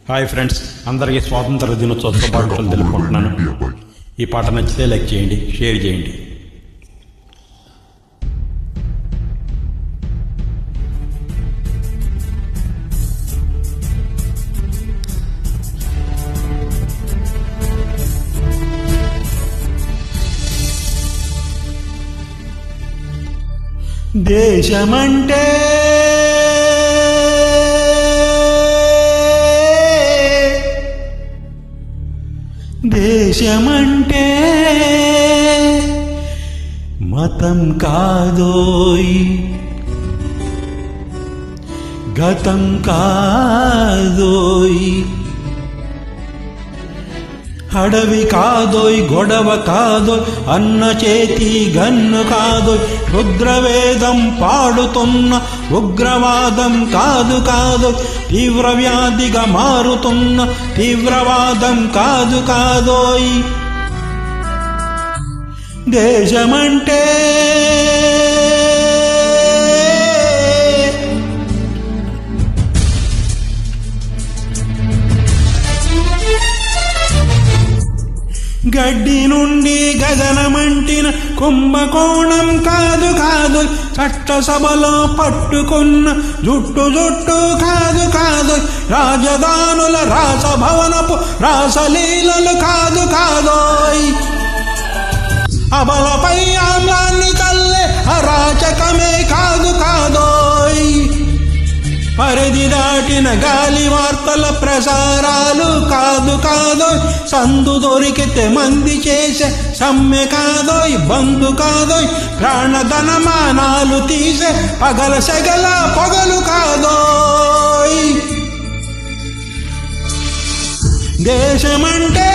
Hi friends, అందరికీ స్వాతంత్ర దినోత్సవ శుభాకాంక్షలు తెలుపుకుంటున్నాను. ఈ పాట నచ్చితే లైక్ చేయండి, షేర్ చేయండి. దేశమంటే దేశమంటే మతం కాదోయ్, గతం కాదోయ్, అడవి కాదోయ్, గొడవ కాదోయ్, అన్న చేతి గన్ను కాదోయ్, రుద్రవేదం పాడుతున్న ఉగ్రవాదం కాదు కాదోయ్, తీవ్ర వ్యాధిగా మారుతున్న తీవ్రవాదం కాదు కాదోయ్. దేశమంటే గడ్డి నుండి గగనమంటిన కుంభకోణం కాదు కాదు, చట్టసభలో పట్టుకున్న జుట్టు జుట్టు కాదు కాదు, రాజధానుల రాసభవనపు రాసలీలలు కాదు కాదోయ్, అబలపై ఆమ్లాన్ని చల్లే అరాచకమే కాదు కాదోయ్, పరిధి దాటిన గాలి వార్తల ప్రసారాలు కాదు కాదోయ్, సందు దొరికితే మంది చేసే సమ్మె కాదోయ్, బంధు కాదోయ్, ప్రాణధనమానాలు తీసే పగల సెగల పొగలు కాదోయ్. దేశమంటే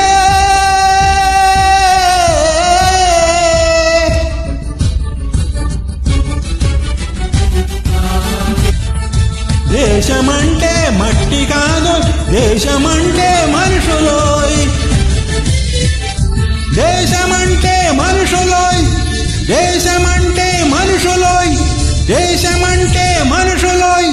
దేశమంటే మట్టి కాదు, దేశమంటే మనుషులోయ్, దేశమంటే మనుషులోయ్, దేశమంటే మనుషులోయ్, దేశమంటే మనుషులోయ్.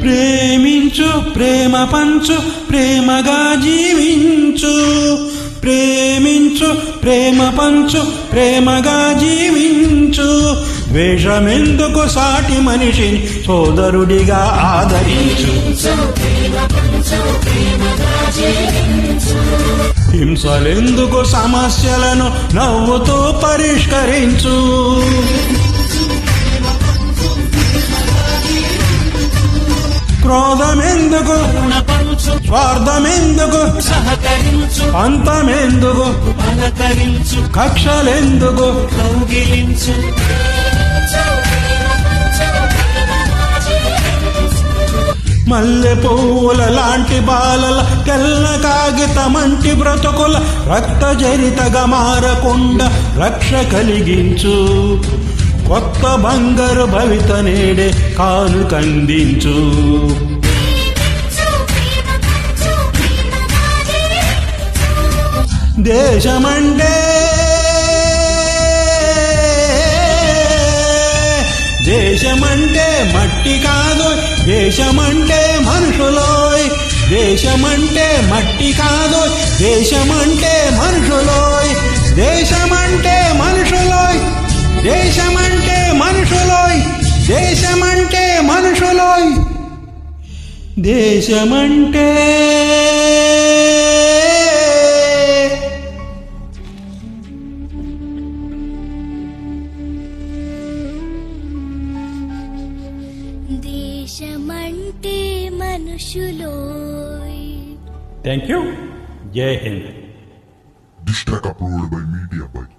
ప్రేమించు, ప్రేమ పంచు, ప్రేమగా జీవించు, ప్రేమించు, ప్రేమ పంచు, ప్రేమగా జీవించు, ద్వేషమెందుకు సాటి మనిషిని సోదరుడిగా ఆదరించు, హింసలెందుకు సమస్యలను నవ్వుతూ పరిష్కరించు, క్రోధమెందుకు, స్వార్థమెందుకు, సహకరించు, అంతమెందుకు, పలకరించు, కక్షలెందుకు, కౌగిలించు, మల్లె పువ్వుల లాంటి బాలల తెల్ల కాగితమంటి బ్రతుకుల రక్త జరితగా మారకుండా రక్ష కలిగించు, కొత్త బంగారు భవిత నేడే కాలు కందించు. దేశమంటే దేశమంటే మట్టి కాదు, దేశమంటే మనుషులోయ్, దేశమంటే మట్టి కాదు, దేశమంటే మనుషులోయ్, దేశమంటే మనుషులోయ్, దేశమంటే మనుషులోయ్, దేశమంటే మనుషులోయ్. దేశమంటే దేశమంటే మనుషులోయ్. Thank you. జై Hind. This track uploaded by Media Byte.